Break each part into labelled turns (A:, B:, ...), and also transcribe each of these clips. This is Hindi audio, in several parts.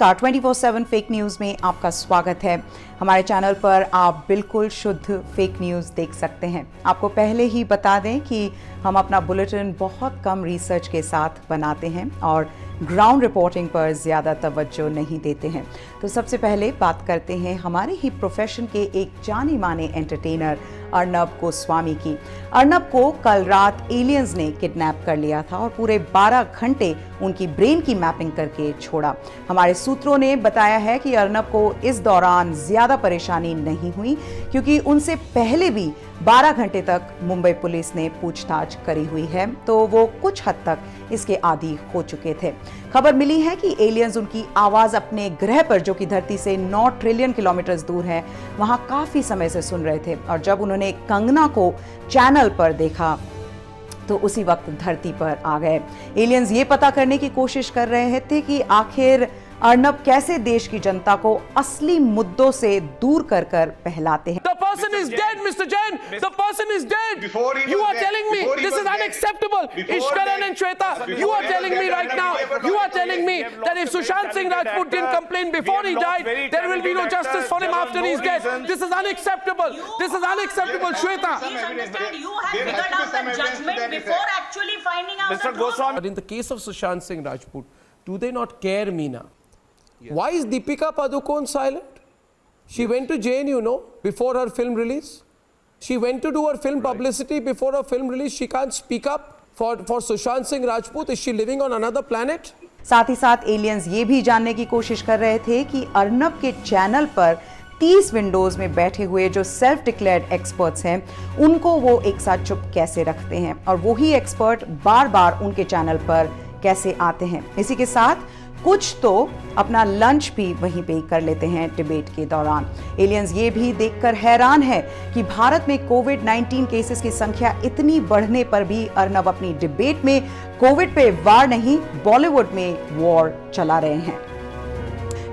A: नमस्कार, 24/7 फेक न्यूज़ में आपका स्वागत है। हमारे चैनल पर आप बिल्कुल शुद्ध फेक न्यूज़ देख सकते हैं। आपको पहले ही बता दें कि हम अपना बुलेटिन बहुत कम रिसर्च के साथ बनाते हैं और ग्राउंड रिपोर्टिंग पर ज़्यादा तवज्जो नहीं देते हैं। तो सबसे पहले बात करते हैं हमारे ही प्रोफेशन के एक जाने माने एंटरटेनर अर्नब गोस्वामी की। अर्नब को कल रात एलियंस ने किडनैप कर लिया था और पूरे 12 घंटे उनकी ब्रेन की मैपिंग करके छोड़ा। हमारे सूत्रों ने बताया है कि अर्नब को इस दौरान ज़्यादा परेशानी नहीं हुई क्योंकि उनसे पहले भी 12 घंटे तक मुंबई पुलिस ने पूछताछ करी हुई है, तो वो कुछ हद तक इसके आदी हो चुके थे। खबर मिली है कि एलियंस उनकी आवाज अपने ग्रह पर, जो कि धरती से 9 ट्रिलियन किलोमीटर दूर है, वहां काफी समय से सुन रहे थे और जब उन्होंने कंगना को चैनल पर देखा तो उसी वक्त धरती पर आ गए। एलियंस ये पता करने की कोशिश कर रहे थे कि आखिर अर्नब कैसे देश की जनता को असली मुद्दों से दूर कर कर बहलाते हैं।
B: The person is dead, Mr. Jain. The person is dead. You are telling me this is unacceptable. Ishkaran and Shweta, you are telling me right now, you are telling me that if Sushant Singh Rajput didn't complain before he died, there will be no justice for him after he's dead. This is unacceptable. This is unacceptable, Shweta.
C: Please understand, you have figured out the judgment before actually finding out
B: Mr.
C: the truth.
B: Goswami, in the case of Sushant Singh Rajput, do they not care, Meena? Why is Deepika Padukone silent? She went to JNU, before her film release. She went to do her film publicity before her film release. She can't speak up for Sushant Singh Rajput. Is she living on another planet?
A: साथ ही साथ एलियंस ये भी जानने की कोशिश कर रहे थे कि अर्नब के चैनल पर 30 विंडोज में बैठे हुए जो सेल्फ डिक्लेयर्ड एक्सपर्ट्स हैं, उनको वो एक साथ चुप कैसे रखते हैं और वही एक्सपर्ट बार बार उनके चैनल पर कैसे आते हैं। इसी के साथ कुछ तो अपना लंच भी वहीं पे कर लेते हैं डिबेट के दौरान। एलियंस ये भी देखकर हैरान है कि भारत में कोविड-19 केसेस की संख्या इतनी बढ़ने पर भी अर्नब अपनी डिबेट में कोविड पे वार नहीं, बॉलीवुड में वॉर चला रहे हैं।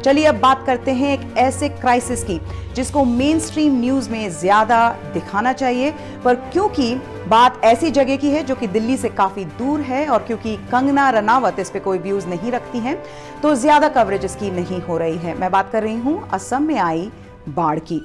A: चलिए अब बात करते हैं एक ऐसे क्राइसिस की जिसको मेन स्ट्रीम न्यूज में ज्यादा दिखाना चाहिए, पर क्योंकि बात ऐसी जगह की है जो कि दिल्ली से काफी दूर है और क्योंकि कंगना रनावत इस पे कोई व्यूज नहीं रखती हैं, तो ज्यादा कवरेज इसकी नहीं हो रही है। मैं बात कर रही हूं असम में आई बाढ़ की।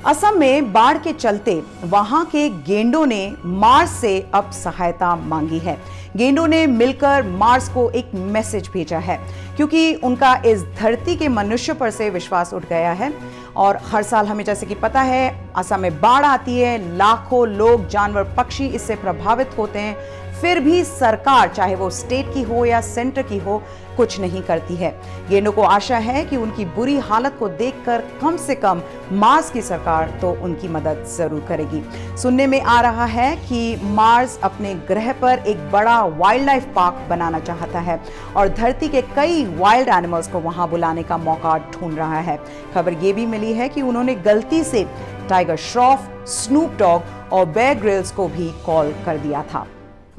A: असम में बाढ़ के चलते वहां के गेंडों ने मार्स से अब सहायता मांगी है। गेंडों ने मिलकर मार्स को एक मैसेज भेजा है क्योंकि उनका इस धरती के मनुष्य पर से विश्वास उठ गया है और हर साल हमें जैसे कि पता है असम में बाढ़ आती है, लाखों लोग, जानवर, पक्षी इससे प्रभावित होते हैं, फिर भी सरकार, चाहे वो स्टेट की हो या सेंटर की हो, कुछ नहीं करती है। गेंडों को आशा है कि उनकी बुरी हालत को देखकर कम से कम मार्स की सरकार तो उनकी मदद जरूर करेगी। सुनने में आ रहा है कि मार्स अपने ग्रह पर एक बड़ा वाइल्ड लाइफ पार्क बनाना चाहता है और धरती के कई वाइल्ड एनिमल्स को वहां बुलाने का मौका ढूंढ रहा है। खबर ये भी मिली है कि उन्होंने गलती से टाइगर श्रॉफ, स्नूप डॉग और बेयर ग्रिल्स को भी कॉल कर दिया था।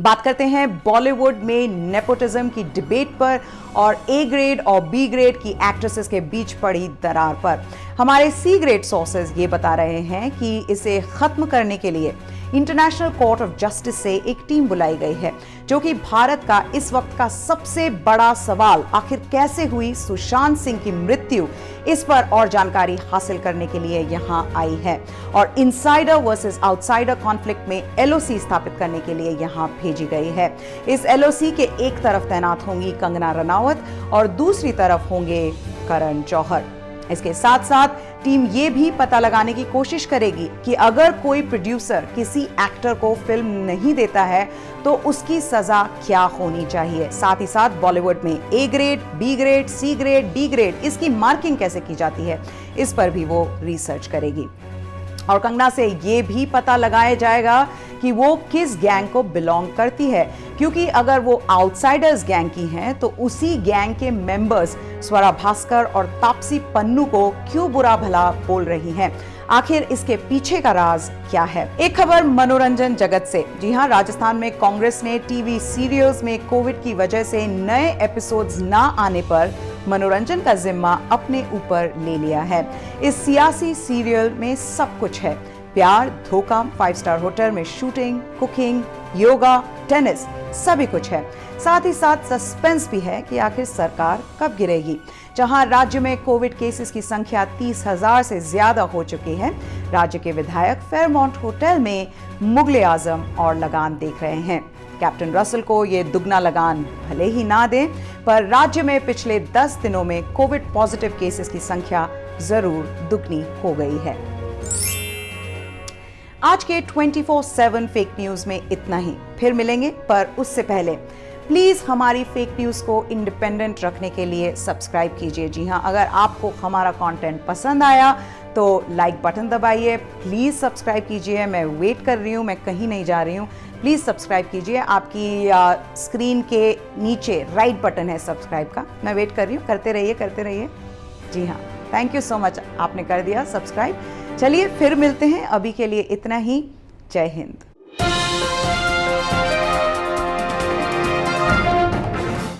A: बात करते हैं बॉलीवुड में नेपोटिज्म की डिबेट पर और ए ग्रेड और बी ग्रेड की एक्ट्रेसेस के बीच पड़ी दरार पर। हमारे सी ग्रेड सोर्सेज ये बता रहे हैं कि इसे खत्म करने के लिए इंटरनेशनल कोर्ट ऑफ जस्टिस से एक टीम बुलाई गई है, जो कि भारत का इस वक्त का सबसे बड़ा सवाल, आखिर कैसे हुई सुशांत सिंह की मृत्यु, इस पर और जानकारी हासिल करने के लिए यहां आई है और इनसाइडर वर्सेस आउटसाइडर कॉन्फ्लिक्ट में एलओसी स्थापित करने के लिए यहां भेजी गई है। इस एलओसी के एक तरफ तैनात होंगी कंगना रनावत और दूसरी तरफ होंगे करण जौहर। इसके साथ साथ टीम ये भी पता लगाने की कोशिश करेगी कि अगर कोई प्रोड्यूसर किसी एक्टर को फिल्म नहीं देता है तो उसकी सजा क्या होनी चाहिए। साथ ही साथ बॉलीवुड में A grade, B grade, C grade, D grade, इसकी मार्किंग कैसे की जाती है, इस पर भी वो रिसर्च करेगी। और कंगना से ये भी पता लगाया जाएगा कि वो किस गैंग को बिलोंग करती है, क्योंकि अगर वो आउटसाइडर्स गैंग की हैं तो उसी गैंग के मेंबर्स स्वरा भास्कर और तापसी पन्नू को क्यों बुरा भला बोल रही हैं। आखिर इसके पीछे का राज क्या है। एक खबर मनोरंजन जगत से। जी हां, राजस्थान में कांग्रेस ने टीवी सीरियल्स में कोविड की वजह से नए एपिसोड्स ना आने पर मनोरंजन का जिम्मा अपने ऊपर ले लिया है। इस सियासी सीरियल में सब कुछ है, प्यार, धोखा, 5 स्टार होटल में शूटिंग, कुकिंग, योगा, टेनिस, सभी कुछ है। साथ ही साथ सस्पेंस भी है कि आखिर सरकार कब गिरेगी। जहां राज्य में कोविड केसेस की संख्या 30,000 से ज्यादा हो चुकी है, राज्य के विधायक फेयरमाउंट होटल में मुगले आजम और लगान देख रहे हैं। कैप्टन रसल को ये दुगना लगान भले ही ना दें, पर राज्य में पिछले 10 दिनों में कोविड पॉजिटिव केसेस की संख्या जरूर दुगनी हो गई है। आज के 24/7 फेक न्यूज में इतना ही। फिर मिलेंगे, पर उससे पहले प्लीज हमारी फेक न्यूज को इंडिपेंडेंट रखने के लिए सब्सक्राइब कीजिए। जी हाँ, अगर आपको हमारा कंटेंट पसंद आया तो लाइक बटन दबाइए, प्लीज सब्सक्राइब कीजिए। मैं वेट कर रही हूँ, मैं कहीं नहीं जा रही हूँ। प्लीज सब्सक्राइब कीजिए। आपकी स्क्रीन के नीचे राइट बटन है सब्सक्राइब का, मैं वेट कर रही हूँ। करते रहिए। जी हाँ, थैंक यू सो मच, आपने कर दिया सब्सक्राइब। चलिए फिर मिलते हैं, अभी के लिए इतना ही। जय हिंद।